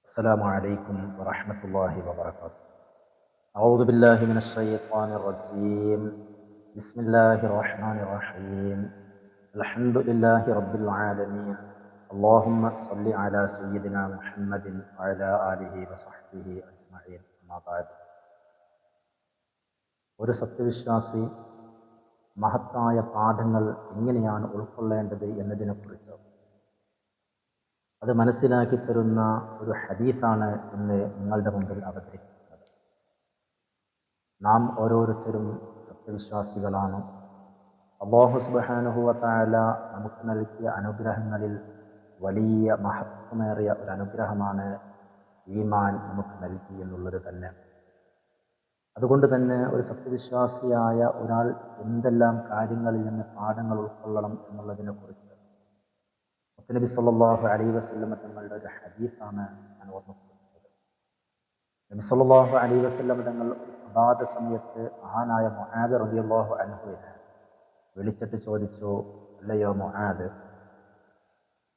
السلام عليكم ورحمة الله وبركاته. أعوذ بالله من الشيطان الرجيم. بسم الله الرحمن الرحيم. الحمد لله رب العالمين. اللهم صل على سيدنا محمد وعلى آله وصحبه أجمعين. أما بعد. ഒരു സത്യവിശ്വാസി മഹത്തായ പാഠങ്ങൾ എങ്ങനെയാണ് ഉൾക്കൊള്ളേണ്ടത് എന്നതിനെക്കുറിച്ച് അത് മനസ്സിലാക്കി തരുന്ന ഒരു ഹദീസാണ് ഇന്ന് നിങ്ങളുടെ മുമ്പിൽ അവതരിപ്പിക്കുന്നത്. നാം ഓരോരുത്തരും സത്യവിശ്വാസികളാണ്. അല്ലാഹു സുബ്ഹാനഹു വ തആല നമുക്ക് നൽകിയ അനുഗ്രഹങ്ങളിൽ വലിയ മഹത്വമേറിയ ഒരു അനുഗ്രഹമാണ് ഈമാൻ നമുക്ക് നൽകി എന്നുള്ളത് തന്നെ. അതുകൊണ്ട് തന്നെ ഒരു സത്യവിശ്വാസിയായ ഒരാൾ എന്തെല്ലാം കാര്യങ്ങളിൽ നിന്ന് പാഠങ്ങൾ ഉൾക്കൊള്ളണം എന്നുള്ളതിനെക്കുറിച്ച് നബി സല്ലല്ലാഹു അലൈഹി വസല്ലം തങ്ങളുടെ ഒരു ഹദീസാണ് ഞാൻ ഓർമ്മപ്പെടുത്തുന്നത്. നബി സല്ലല്ലാഹു അലൈഹി വസല്ലം തങ്ങൾ പ്രഭാത സമയത്ത് മഹാനായ മുആദ് റളിയല്ലാഹു അൻഹുവിനെ വിളിച്ചിട്ട് ചോദിച്ചു, അല്ലയോ മുആദ്,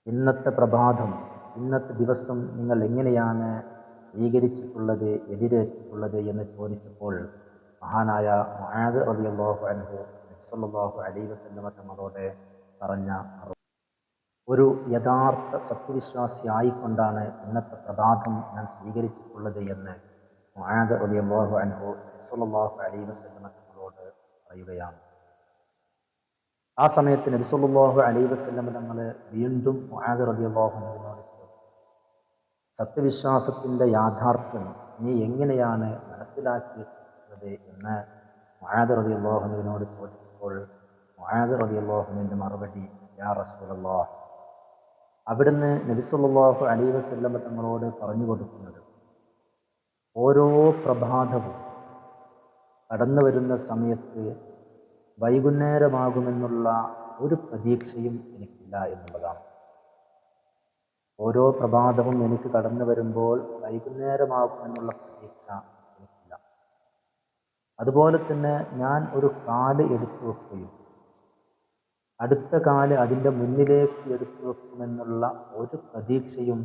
ഇന്നത്തെ പ്രഭാതം, ഇന്നത്തെ ദിവസം നിങ്ങൾ എങ്ങനെയാണ് സ്വീകരിച്ചിട്ടുള്ളത്, എതിരേറ്റിട്ടുള്ളത് എന്ന് ചോദിച്ചപ്പോൾ മഹാനായ മുആദ് റളിയല്ലാഹു അൻഹു നബി സല്ലല്ലാഹു അലൈഹി വസല്ലം തങ്ങളോട് പറഞ്ഞ ഒരു യഥാർത്ഥ സത്യവിശ്വാസി ആയിക്കൊണ്ടാണ് ഇന്നത്തെ പ്രഭാതം ഞാൻ സ്വീകരിച്ചിട്ടുള്ളത് എന്ന് മുആദ് റളിയല്ലാഹു അൻഹു സല്ലല്ലാഹു അലൈഹി വസല്ലം തങ്ങളോട് പറയുകയാണ്. ആ സമയത്ത് നബി സല്ലല്ലാഹു അലൈഹി വസല്ലം തങ്ങൾ വീണ്ടും മുആദ് റളിയല്ലാഹു അൻഹുവിനോട് ചോദിച്ചു, സത്യവിശ്വാസത്തിൻ്റെ യാഥാർത്ഥ്യം നീ എങ്ങനെയാണ് മനസ്സിലാക്കിയിട്ടുള്ളത് എന്ന് മുആദ് റളിയല്ലാഹു അൻഹുവിനോട് ചോദിച്ചപ്പോൾ മുആദ് റളിയല്ലാഹു അൻഹുവിൻ്റെ മറുപടി, യാ റസൂലല്ലാഹ്, അവിടുന്ന് നബി സല്ലല്ലാഹു അലൈഹി വസല്ലം തങ്ങളോട് പറഞ്ഞു കൊടുക്കുന്നത്, ഓരോ പ്രഭാതവും കടന്നു വരുന്ന സമയത്ത് വൈകുന്നേരമാകുമെന്നുള്ള ഒരു പ്രതീക്ഷയും എനിക്കില്ല എന്നുള്ളതാണ്. ഓരോ പ്രഭാതവും എനിക്ക് കടന്നു വരുമ്പോൾ വൈകുന്നേരമാകുമെന്നുള്ള പ്രതീക്ഷ എനിക്കില്ല. അതുപോലെ തന്നെ ഞാൻ ഒരു കാല് എടുത്തു വെക്കുകയും അടുത്ത കാല് അതിൻ്റെ മുന്നിലേക്ക് എടുത്തു വെക്കുമെന്നുള്ള ഒരു പ്രതീക്ഷയും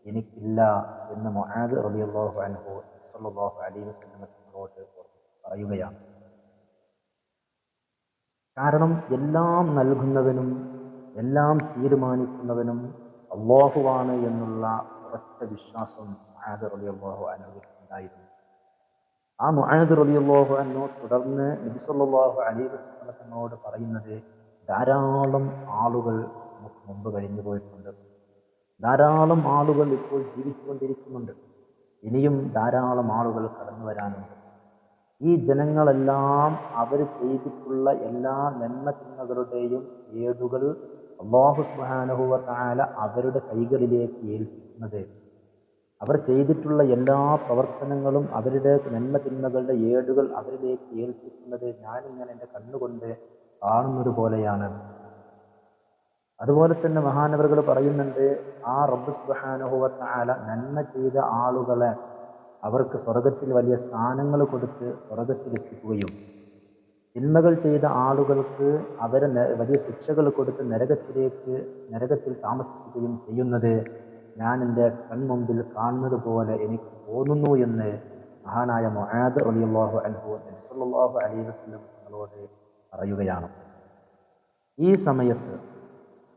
എനിക്കില്ല എന്ന് മുആദ് റളിയല്ലാഹു അൻഹു സല്ലല്ലാഹു അലൈഹി വസല്ലം തങ്ങളോട് പറയുകയാണ്. കാരണം എല്ലാം നൽകുന്നവനും എല്ലാം തീരുമാനിക്കുന്നവനും അല്ലാഹുവാണ് എന്നുള്ള ഉറച്ച വിശ്വാസം മുആദ് റളിയല്ലാഹു അൻഹു ഉണ്ടായിരുന്നു. ആ മുആദ് റളിയല്ലാഹു അൻഹു തുടർന്ന് നബി സല്ലല്ലാഹു അലൈഹി വസല്ലം തങ്ങളോട് പറയുന്നത്, ധാരാളം ആളുകൾ നമുക്ക് മുമ്പ് കഴിഞ്ഞു പോയിട്ടുണ്ട്, ധാരാളം ആളുകൾ ഇപ്പോൾ ജീവിച്ചുകൊണ്ടിരിക്കുന്നുണ്ട്, ഇനിയും ധാരാളം ആളുകൾ കടന്നു വരാനുണ്ട്. ഈ ജനങ്ങളെല്ലാം അവർ ചെയ്തിട്ടുള്ള എല്ലാ നന്മ തിന്മകളുടെയും ഏടുകൾ അല്ലാഹു സുബ്ഹാനഹു വ തആല അവരുടെ കൈകളിലേക്ക് ഏൽപ്പിക്കുന്നത്, അവർ ചെയ്തിട്ടുള്ള എല്ലാ പ്രവർത്തനങ്ങളും അവരുടെ നന്മ തിന്മകളുടെ ഏടുകൾ അവരിലേക്ക് ഏൽപ്പിക്കുന്നത് ഞാനിങ്ങനെ എൻ്റെ കണ്ണുകൊണ്ട് കാണുന്നത് പോലെയാണ്. അതുപോലെ തന്നെ മഹാനവറുകൾ പറയുന്നുണ്ട്, ആ റബ്ബ് സുബ്ഹാനഹു വ തആല നന്മ ചെയ്ത ആളുകളെ അവർക്ക് സ്വർഗത്തിൽ വലിയ സ്ഥാനങ്ങൾ കൊടുത്ത് സ്വർഗത്തിലെത്തിക്കുകയും തിന്മകൾ ചെയ്ത ആളുകൾക്ക് അവരെ വലിയ ശിക്ഷകൾ കൊടുത്ത് നരകത്തിൽ താമസിപ്പിക്കുകയും ചെയ്യുന്നത് ഞാൻ എൻ്റെ കൺമുമ്പിൽ കാണുന്നത് പോലെ എനിക്ക് തോന്നുന്നു എന്ന് മഹാനായ മുആദ് റളിയല്ലാഹു അൻഹു നബി സല്ലല്ലാഹു അലൈഹി വസല്ലം തങ്ങളോട് പറയുകയാണ്. ഈ സമയത്ത്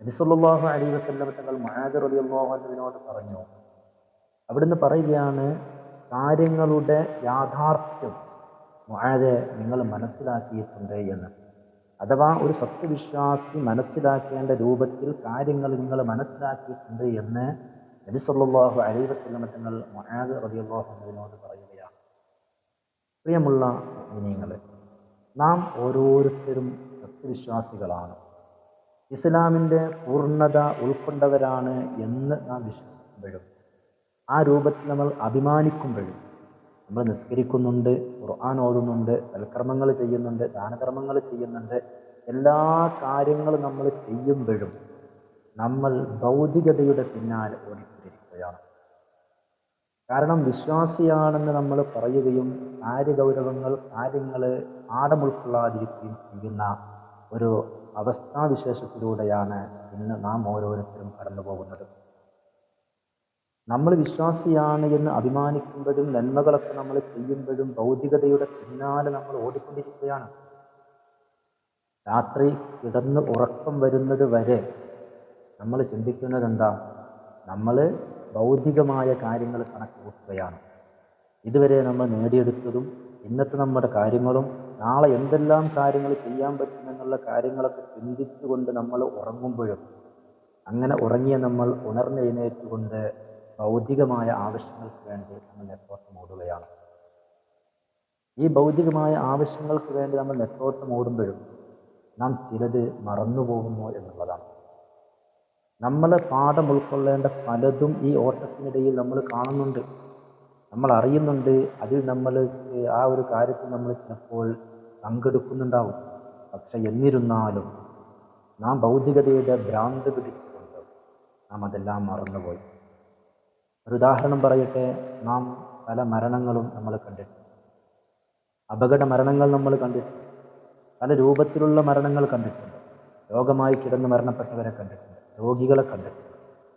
നബി സല്ലല്ലാഹു അലൈഹി വസല്ലം തങ്ങൾ മുആദ് റളിയല്ലാഹു അൻഹുവിനോട് പറഞ്ഞു, അവിടുന്ന് പറയുകയാണ്, കാര്യങ്ങളുടെ യാഥാർത്ഥ്യം മുആദ് നിങ്ങൾ മനസ്സിലാക്കിയിട്ടുണ്ട് എന്ന്. അഥവാ ഒരു സത്യവിശ്വാസി മനസ്സിലാക്കേണ്ട രൂപത്തിൽ കാര്യങ്ങൾ നിങ്ങൾ മനസ്സിലാക്കിയിട്ടുണ്ട് എന്ന് നബി സല്ലല്ലാഹു അലൈഹി വസല്ലം തങ്ങൾ മുആദ് റളിയല്ലാഹു അൻഹുവിനോട് പറയുകയാണ്. പ്രിയമുള്ള മുഅ്മിനീങ്ങളെ, നാം ഓരോരുത്തരും സത്യവിശ്വാസികളാണ്, ഇസ്ലാമിൻ്റെ പൂർണ്ണത ഉൾക്കൊണ്ടവരാണ് എന്ന് നാം വിശ്വസിക്കുമ്പോഴും ആ രൂപത്തിൽ നമ്മൾ അഭിമാനിക്കുമ്പോഴും നമ്മൾ നിസ്കരിക്കുന്നുണ്ട്, ഖുർആൻ ഓതുന്നുണ്ട്, സൽക്കർമ്മങ്ങൾ ചെയ്യുന്നുണ്ട്, ദാനധർമ്മങ്ങൾ ചെയ്യുന്നുണ്ട്, എല്ലാ കാര്യങ്ങളും നമ്മൾ ചെയ്യുമ്പോഴും നമ്മൾ ഭൗതികതയുടെ പിന്നാലെ ഓടിക്കൊണ്ടിരിക്കുകയാണ്. കാരണം വിശ്വാസിയാണെന്ന് നമ്മൾ പറയുകയും കാര്യങ്ങൾ ആഴമുൾക്കൊള്ളാതിരിക്കുകയും ചെയ്യുന്ന ഒരു അവസ്ഥാവിശേഷത്തിലൂടെയാണ് ഇന്ന് നാം ഓരോരുത്തരും കടന്നു പോകുന്നത്. നമ്മൾ വിശ്വാസിയാണ് എന്ന് അഭിമാനിക്കുമ്പോഴും നന്മകളൊക്കെ നമ്മൾ ചെയ്യുമ്പോഴും ഭൗതികതയുടെ പിന്നാലെ നമ്മൾ ഓടിക്കൊണ്ടിരിക്കുകയാണ്. രാത്രി കിടന്ന് ഉറക്കം വരുന്നത് വരെ നമ്മൾ ചിന്തിക്കുന്നത് എന്താ? നമ്മൾ ഭൗതികമായ കാര്യങ്ങൾ കണക്ക് കൂട്ടുകയാണ്. ഇതുവരെ നമ്മൾ നേടിയെടുത്തതും ഇന്നത്തെ നമ്മുടെ കാര്യങ്ങളും നാളെ എന്തെല്ലാം കാര്യങ്ങൾ ചെയ്യാൻ പറ്റുമെന്നുള്ള കാര്യങ്ങളൊക്കെ ചിന്തിച്ചുകൊണ്ട് നമ്മൾ ഉറങ്ങുമ്പോഴും അങ്ങനെ ഉറങ്ങിയ നമ്മൾ ഉണർന്നെഴുന്നേറ്റുകൊണ്ട് ഭൗതികമായ ആവശ്യങ്ങൾക്ക് വേണ്ടി നമ്മൾ നെട്ടോട്ടം ഓടുകയാണ്. ഈ ഭൗതികമായ ആവശ്യങ്ങൾക്ക് വേണ്ടി നമ്മൾ നെട്ടോട്ടം ഓടുമ്പോഴും നാം ചിലത് മറന്നുപോകുന്നു എന്നുള്ളതാണ്. നമ്മൾ പാഠം ഉൾക്കൊള്ളേണ്ട പലതും ഈ ഓട്ടത്തിനിടയിൽ നമ്മൾ കാണുന്നുണ്ട്, നമ്മൾ അറിയുന്നുണ്ട്. അതിൽ നമ്മൾ ആ ഒരു കാര്യത്തിൽ നമ്മൾ ചിലപ്പോൾ പങ്കെടുക്കുന്നുണ്ടാവും. പക്ഷെ എന്നിരുന്നാലും നാം ഭൗതികതയുടെ ഭ്രാന്ത് പിടിച്ചുകൊണ്ട് നാം അതെല്ലാം മറന്നുപോയി. ഒരു ഉദാഹരണം പറയട്ടെ. നാം പല മരണങ്ങളും നമ്മൾ കണ്ടിട്ടുണ്ട്. അപകട മരണങ്ങൾ നമ്മൾ കണ്ടിട്ടുണ്ട്. പല രൂപത്തിലുള്ള മരണങ്ങൾ കണ്ടിട്ടുണ്ട്. രോഗമായി കിടന്ന് മരണപ്പെട്ടവരെ കണ്ടിട്ടുണ്ട്. രോഗികളെ കണ്ടിട്ടുണ്ട്.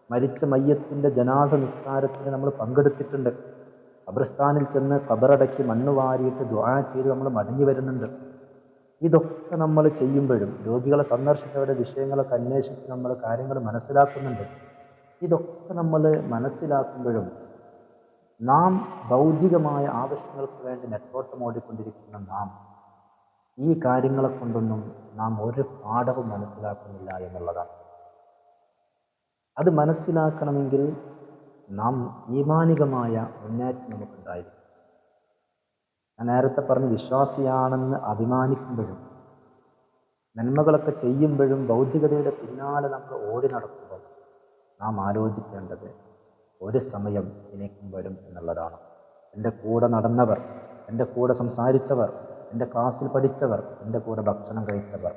മരിച്ച മയ്യത്തിൻ്റെ ജനാസ നിസ്കാരത്തിന് നമ്മൾ പങ്കെടുത്തിട്ടുണ്ട്. ഖബർസ്ഥാനിൽ ചെന്ന് ഖബറടക്കി മണ്ണ് വാരിയിട്ട് ദുആ ചെയ്ത് നമ്മൾ മടങ്ങി വരുന്നുണ്ട്. ഇതൊക്കെ നമ്മൾ ചെയ്യുമ്പോഴും രോഗികളെ സന്ദർശിച്ചവരുടെ വിഷയങ്ങളൊക്കെ അന്വേഷിച്ച് നമ്മൾ കാര്യങ്ങൾ മനസ്സിലാക്കുന്നുണ്ട്. ഇതൊക്കെ നമ്മൾ മനസ്സിലാക്കുമ്പോഴും നാം ഭൗതികമായ ആവശ്യങ്ങൾക്ക് വേണ്ടി നെട്ടോട്ടം ഓടിക്കൊണ്ടിരിക്കുന്ന നാം ഈ കാര്യങ്ങളെ കൊണ്ടൊന്നും നാം ഒരു പാഠവും മനസ്സിലാക്കുന്നില്ല എന്നുള്ളതാണ്. അത് മനസ്സിലാക്കണമെങ്കിൽ നാം ഈമാനികമായ മുന്നേറ്റം നമുക്കുണ്ടായിരിക്കും. ഞാൻ നേരത്തെ പറഞ്ഞ് വിശ്വാസിയാണെന്ന് അഭിമാനിക്കുമ്പോഴും നന്മകളൊക്കെ ചെയ്യുമ്പോഴും ഭൗതികതയുടെ പിന്നാലെ നമ്മൾ ഓടി നടക്കുമ്പോൾ നാം ആലോചിക്കേണ്ടത് ഒരു സമയം എനിക്കും വരും എന്നുള്ളതാണ്. എൻ്റെ കൂടെ നടന്നവർ, എൻ്റെ കൂടെ സംസാരിച്ചവർ, എൻ്റെ ക്ലാസ്സിൽ പഠിച്ചവർ, എൻ്റെ കൂടെ ഭക്ഷണം കഴിച്ചവർ,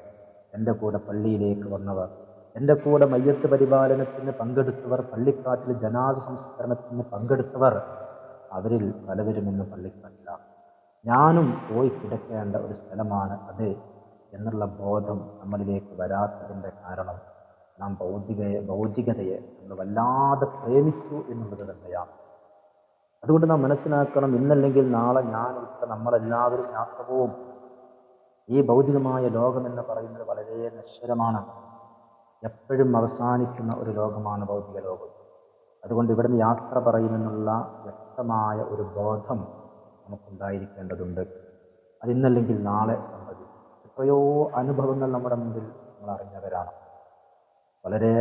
എൻ്റെ കൂടെ പള്ളിയിലേക്ക് വന്നവർ, എൻ്റെ കൂടെ മയ്യത്ത് പരിപാലനത്തിന് പങ്കെടുത്തവർ, പള്ളിക്കാട്ടിൽ ജനാസ സംസ്കരണത്തിന് പങ്കെടുത്തവർ, അവരിൽ പലവരും ഇന്ന് പള്ളിക്കാട്ടിലാണ്. ഞാനും പോയി കിടക്കേണ്ട ഒരു സ്ഥലമാണ് അത് എന്നുള്ള ബോധം നമ്മളിലേക്ക് വരാത്തതിൻ്റെ കാരണം നാം ഭൗതികതയെ നമ്മൾ വല്ലാതെ പ്രേമിച്ചു എന്നുള്ളത് തന്നെയാണ്. അതുകൊണ്ട് നാം മനസ്സിലാക്കണം, ഇന്നല്ലെങ്കിൽ നാളെ ഞാൻ ഉൾപ്പെടെ നമ്മളെല്ലാവരും യാത്ര പോവും. ഈ ഭൗതികമായ ലോകം എന്ന് പറയുന്നത് വളരെ നശ്വരമാണ്. എപ്പോഴും അവസാനിക്കുന്ന ഒരു ലോകമാണ് ഭൗതിക ലോകം. അതുകൊണ്ട് ഇവിടുന്ന് യാത്ര പറയുമെന്നുള്ള വ്യക്തമായ ഒരു ബോധം നമുക്കുണ്ടായിരിക്കേണ്ടതുണ്ട്. അതിന്നല്ലെങ്കിൽ നാളെ സംഭവിക്കും. എത്രയോ അനുഭവങ്ങൾ നമ്മുടെ മുമ്പിൽ നമ്മൾ അറിഞ്ഞവരാണ്. വളരെ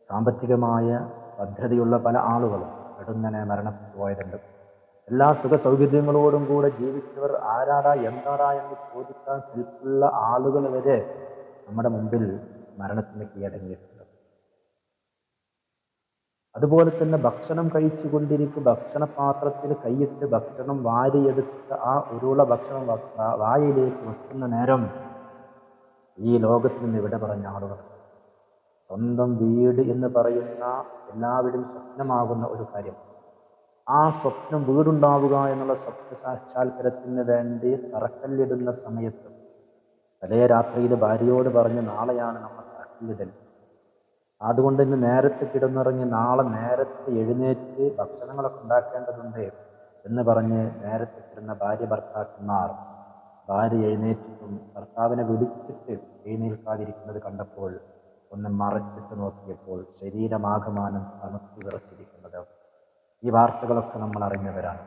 സാമ്പത്തികമായ ഭദ്രതയുള്ള പല ആളുകളും പെടുന്നനെ മരണപ്പെട്ടു പോയതുണ്ട്. എല്ലാ സുഖ സൗകര്യങ്ങളോടും കൂടെ ജീവിച്ചവർ ആരാടാ എന്താടാ എന്ന് ചോദിക്കാൻ കെൽപ്പുള്ള ആളുകൾ വരെ നമ്മുടെ മുമ്പിൽ മരണത്തിന് കീഴടങ്ങിയിട്ടുണ്ട്. അതുപോലെ തന്നെ ഭക്ഷണം കഴിച്ചുകൊണ്ടിരിക്കും ഭക്ഷണപാത്രത്തിൽ കൈയിട്ട് ഭക്ഷണം വാരിയെടുത്ത ആ ഉരുള ഭക്ഷണം വായിലേക്ക് വെക്കുന്ന നേരം ഈ ലോകത്തിൽ നിന്ന് വിട പറഞ്ഞ ആളുകൾ, സ്വന്തം വീട് എന്ന് പറയുന്ന എല്ലാവരും സ്വപ്നമാകുന്ന ഒരു കാര്യം, ആ സ്വപ്നം വീടുണ്ടാവുക എന്നുള്ള സ്വപ്ന സാക്ഷാത്കാരത്തിന് വേണ്ടി തറക്കല്ലിടുന്ന സമയത്ത് തലേ രാത്രിയിൽ ഭാര്യയോട് പറഞ്ഞ് നാളെയാണ് നമ്മൾ തറക്കല്ലിടൽ, അതുകൊണ്ട് ഇന്ന് നേരത്തെ കിടന്നിറങ്ങി നാളെ നേരത്തെ എഴുന്നേറ്റ് ഭക്ഷണങ്ങളൊക്കെ ഉണ്ടാക്കേണ്ടതുണ്ട് എന്ന് പറഞ്ഞ് നേരത്തെ കിടന്ന ഭർത്താക്കന്മാർ ഭാര്യ എഴുന്നേറ്റിട്ടും ഭർത്താവിനെ വിളിച്ചിട്ട് എഴുന്നേൽക്കാതിരിക്കുന്നത് കണ്ടപ്പോൾ ഒന്ന് മറച്ചിട്ട് നോക്കിയപ്പോൾ ശരീരമാകമാനം തണുത്ത് വിറച്ചിരിക്കുന്നത്. ഈ വാർത്തകളൊക്കെ നമ്മൾ അറിഞ്ഞവരാണ്.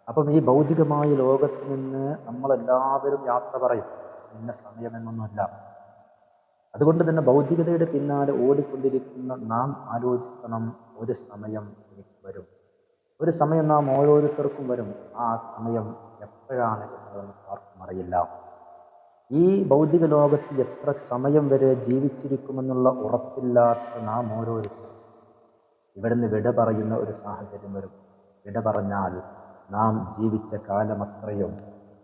അപ്പം ഈ ഭൗതികമായ ലോകത്ത് നിന്ന് നമ്മളെല്ലാവരും യാത്ര പറയും. ഇന്ന സമയമെന്നൊന്നുമില്ല. അതുകൊണ്ട് തന്നെ ഭൗതികതയുടെ പിന്നാലെ ഓടിക്കൊണ്ടിരിക്കുന്ന നാം ആലോചിക്കണം, ഒരു സമയം എനിക്ക് വരും. ഒരു സമയം നാം ഓരോരുത്തർക്കും വരും. ആ സമയം എപ്പോഴാണ് എന്നുള്ളത് ആർക്കും അറിയില്ല. ഈ ഭൗതിക ലോകത്തിൽ എത്ര സമയം വരെ ജീവിച്ചിരിക്കുമെന്നുള്ള ഉറപ്പില്ലാത്ത നാം ഓരോരുത്തരും ഇവിടുന്ന് വിട പറയുന്ന ഒരു സാഹചര്യം വരും. വിട പറഞ്ഞാൽ നാം ജീവിച്ച കാലമത്രയും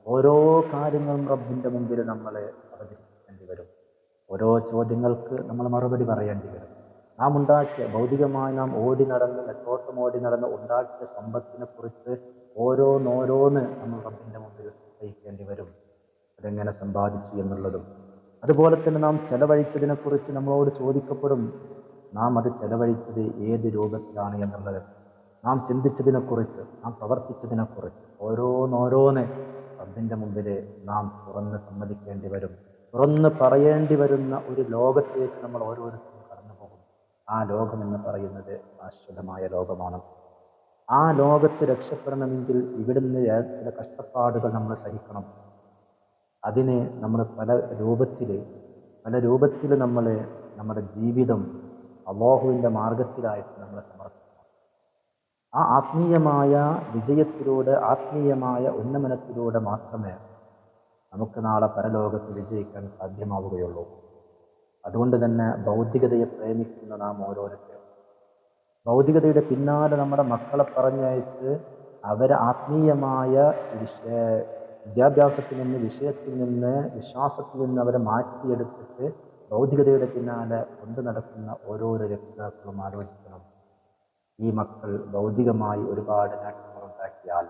ഓരോ കാര്യങ്ങളും റബ്ബിൻ്റെ മുമ്പിൽ നമ്മൾ അവതരിപ്പിക്കേണ്ടി വരും. ഓരോ ചോദ്യങ്ങൾക്ക് നമ്മൾ മറുപടി പറയേണ്ടി വരും. നാം ഉണ്ടാക്കിയ ഭൗതികമായി നാം ഓടി നടന്ന് നെട്ടോട്ടം ഓടി നടന്ന് ഉണ്ടാക്കിയ സമ്പത്തിനെ കുറിച്ച് ഓരോന്നോരോന്ന് നമ്മൾ റബ്ബിൻ്റെ മുമ്പിൽ വഹിക്കേണ്ടി വരും. അതെങ്ങനെ സമ്പാദിച്ചു എന്നുള്ളതും അതുപോലെ തന്നെ നാം ചെലവഴിച്ചതിനെക്കുറിച്ച് നമ്മളോട് ചോദിക്കപ്പെടും. നാം അത് ചെലവഴിച്ചത് ഏത് രൂപത്തിലാണ് എന്നുള്ളത് നാം ചിന്തിച്ചതിനെക്കുറിച്ച്, നാം പ്രവർത്തിച്ചതിനെക്കുറിച്ച് ഓരോന്നോരോന്ന് റബ്ബിൻ്റെ മുമ്പിൽ നാം തുറന്ന് സമ്മതിക്കേണ്ടി വരും. തുറന്ന് പറയേണ്ടി വരുന്ന ഒരു ലോകത്തേക്ക് നമ്മൾ ഓരോരുത്തരും കടന്നു പോകും. ആ ലോകം എന്ന് പറയുന്നത് ശാശ്വതമായ ലോകമാണ്. ആ ലോകത്ത് രക്ഷപ്പെടണമെങ്കിൽ ഇവിടുന്ന് ചില കഷ്ടപ്പാടുകൾ നമ്മൾ സഹിക്കണം. അതിന് നമ്മൾ പല രൂപത്തിൽ നമ്മൾ നമ്മുടെ ജീവിതം അല്ലാഹുവിൻ്റെ മാർഗത്തിലായിട്ട് നമ്മൾ സമർപ്പിക്കണം. ആ ആത്മീയമായ വിജയത്തിലൂടെ, ആത്മീയമായ ഉന്നമനത്തിലൂടെ മാത്രമേ നമുക്ക് നാളെ പരലോകത്ത് വിജയിക്കാൻ സാധ്യമാവുകയുള്ളൂ. അതുകൊണ്ട് തന്നെ ഭൗതികതയെ പ്രേമിക്കുന്ന നാം ഓരോരുത്തരും ഭൗതികതയുടെ പിന്നാലെ നമ്മുടെ മക്കളെ പറഞ്ഞയച്ച് അവരെ ആത്മീയമായ വിദ്യാഭ്യാസത്തിൽ നിന്ന്, വിഷയത്തിൽ നിന്ന്, വിശ്വാസത്തിൽ നിന്ന് അവരെ മാറ്റിയെടുത്തിട്ട് ഭൗതികതയുടെ പിന്നാലെ കൊണ്ടു നടക്കുന്ന ഓരോരോ രക്ഷിതാക്കളും ആലോചിക്കണം. ഈ മക്കൾ ഭൗതികമായി ഒരുപാട് നേട്ടങ്ങളുണ്ടാക്കിയാൽ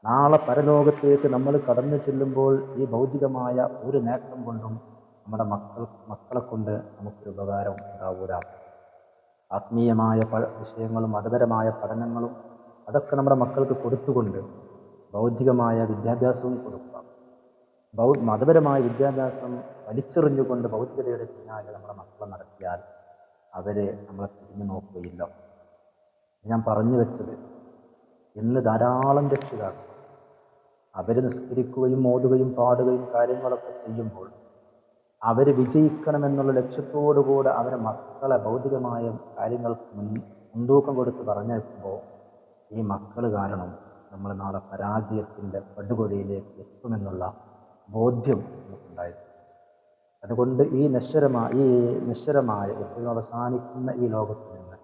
നാളെ പരലോകത്തേക്ക് നമ്മൾ കടന്നു ചെല്ലുമ്പോൾ ഈ ഭൗതികമായ ഒരു നേട്ടം കൊണ്ടും നമ്മുടെ മക്കളെ കൊണ്ട് നമുക്കൊരു ഉപകാരം ഉണ്ടാവൂല. ആത്മീയമായ വിഷയങ്ങളും മതപരമായ പഠനങ്ങളും അതൊക്കെ നമ്മുടെ മക്കൾക്ക് കൊടുത്തുകൊണ്ട് ഭൗതികമായ വിദ്യാഭ്യാസവും കൊടുക്കുക. മതപരമായ വിദ്യാഭ്യാസം വലിച്ചെറിഞ്ഞുകൊണ്ട് ഭൗതികതയുടെ പിന്നാലെ നമ്മുടെ മക്കളെ നടത്തിയാൽ അവരെ നമ്മളെ തിരിഞ്ഞു നോക്കുകയില്ല. ഞാൻ പറഞ്ഞു വെച്ചത്, ഇന്ന് ധാരാളം രക്ഷിതാക്കൾ അവർ നിസ്കരിക്കുകയും ഓതുകയും പാടുകയും കാര്യങ്ങളൊക്കെ ചെയ്യുമ്പോൾ അവർ വിജയിക്കണമെന്നുള്ള ലക്ഷ്യത്തോടുകൂടെ അവരെ മക്കളെ ഭൗതികമായ കാര്യങ്ങൾക്ക് മുൻതൂക്കം കൊടുത്ത് പറഞ്ഞേക്കുമ്പോൾ ഈ മക്കൾ കാരണം നമ്മൾ നാളെ പരാജയത്തിൻ്റെ പടുകുഴിയിലേക്ക് എത്തുമെന്നുള്ള ബോധ്യം നമുക്കുണ്ടായിരുന്നു. അതുകൊണ്ട് ഈ നശ്വരമായ ഏറ്റവും അവസാനിക്കുന്ന ഈ ലോകത്ത് നിന്ന്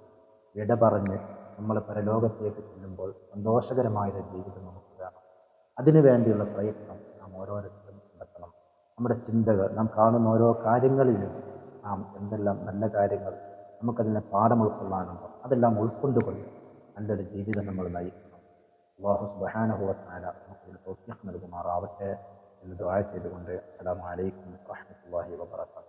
വിട പറഞ്ഞ് നമ്മൾ പരലോകത്തേക്ക് ചെല്ലുമ്പോൾ സന്തോഷകരമായൊരു ജീവിതം നമുക്ക് വേണം. അതിനു വേണ്ടിയുള്ള പ്രയത്നം നാം ഓരോരുത്തരും നടത്തണം. നമ്മുടെ ചിന്തകൾ, നാം കാണുന്ന ഓരോ കാര്യങ്ങളിലും നാം എന്തെല്ലാം നല്ല കാര്യങ്ങൾ നമുക്കതിനെ പാഠം ഉൾക്കൊള്ളാനുണ്ടോ അതെല്ലാം ഉൾക്കൊണ്ടുകൊണ്ട് നല്ലൊരു ജീവിതം നമ്മൾ നയിക്കണം. അല്ലാഹു സുബ്ഹാനഹു വ തആല നമുക്ക് തൗഫീഖ് നൽകുമാറാവട്ടെ എന്ന് ദുആ ചെയ്തുകൊണ്ട് അസ്സലാമു അലൈക്കും വറഹ്മത്തുള്ളാഹി വബറകാതുഹു.